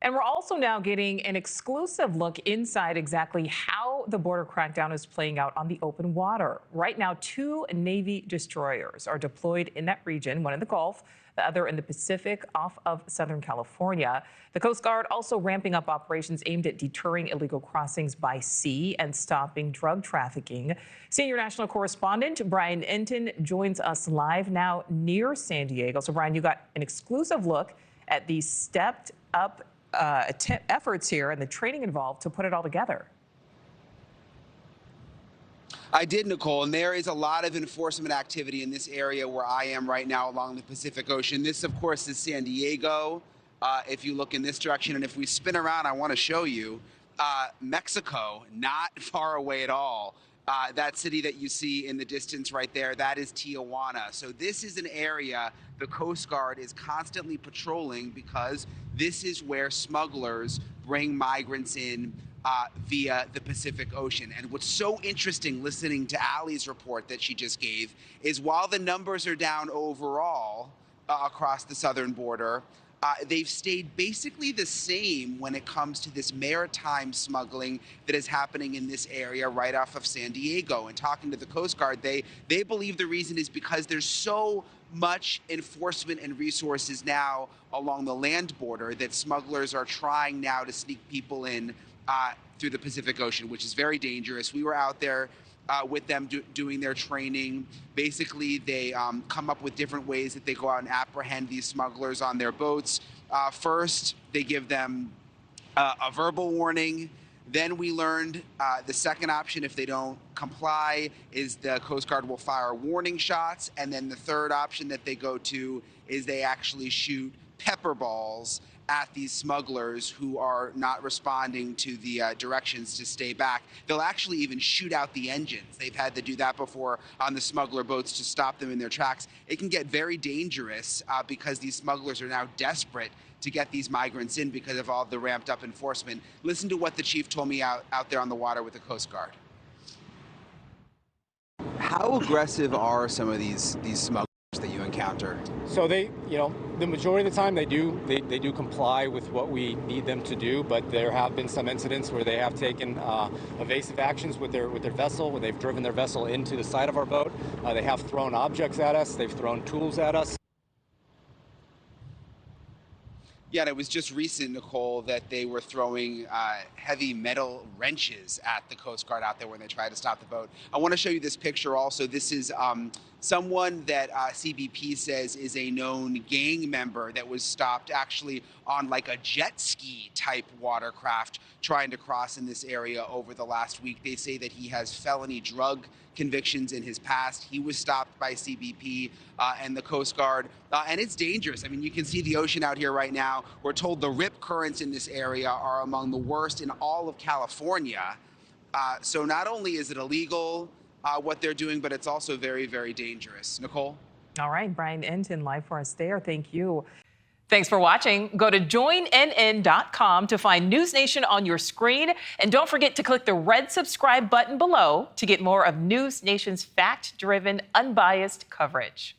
And we're also now getting an exclusive look inside exactly how the border crackdown is playing out on the open water. Right now, 2 Navy destroyers are deployed in that region, one in the Gulf, the other in the Pacific off of Southern California. The Coast Guard also ramping up operations aimed at deterring illegal crossings by sea and stopping drug trafficking. Senior national correspondent Brian Entin joins us live now near San Diego. So, Brian, you got an exclusive look at the stepped up efforts here and the training involved to put it all together. I did, Nicole, and there is a lot of enforcement activity in this area where I am right now along the Pacific Ocean. This, of course, is San Diego. If you look in this direction, and if we spin around, I want to show you Mexico, not far away at all. That city that you see in the distance right there, that is Tijuana. So this is an area the Coast Guard is constantly patrolling because this is where smugglers bring migrants in via the Pacific Ocean. And what's so interesting listening to Allie's report that she just gave is while the numbers are down overall across the southern border, they've stayed basically the same when it comes to this maritime smuggling that is happening in this area right off of San Diego. And talking to the Coast Guard, they believe the reason is because there's so much enforcement and resources now along the land border that smugglers are trying now to sneak people in through the Pacific Ocean, which is very dangerous. We were out there with them doing their training. Basically, they come up with different ways that they go out and apprehend these smugglers on their boats. First, they give them a verbal warning. Then we learned the second option, if they don't comply, is the Coast Guard will fire warning shots. And then the third option that they go to is they actually shoot pepper balls at these smugglers who are not responding to the directions to stay back. They'll actually even shoot out the engines. They've had to do that before on the smuggler boats to stop them in their tracks. It can get very dangerous because these smugglers are now desperate to get these migrants in because of all the ramped up enforcement. Listen to what the chief told me out there on the water with the Coast Guard. How aggressive are some of these smugglers that you encounter? So they, the majority of the time they do comply with what we need them to do, but there have been some incidents where they have taken evasive actions with their vessel, where they've driven their vessel into the side of our boat. They have thrown objects at us. They've thrown tools at us. Yeah, and it was just recent, Nicole, that they were throwing heavy metal wrenches at the Coast Guard out there when they tried to stop the boat. I want to show you this picture also. This is someone that CBP says is a known gang member that was stopped actually on like a jet ski type watercraft trying to cross in this area over the last week. They say that he has felony drug convictions in his past. He was stopped by CBP and the Coast Guard, and it's dangerous. I mean, you can see the ocean out here right now. We're told the rip currents in this area are among the worst in all of California. So not only is it illegal, what they're doing, but it's also very, very dangerous. Nicole? All right, Brian Entin live for us there. Thank you. Thanks for watching. Go to joinnn.com to find NewsNation on your screen. And don't forget to click the red subscribe button below to get more of NewsNation's fact-driven, unbiased coverage.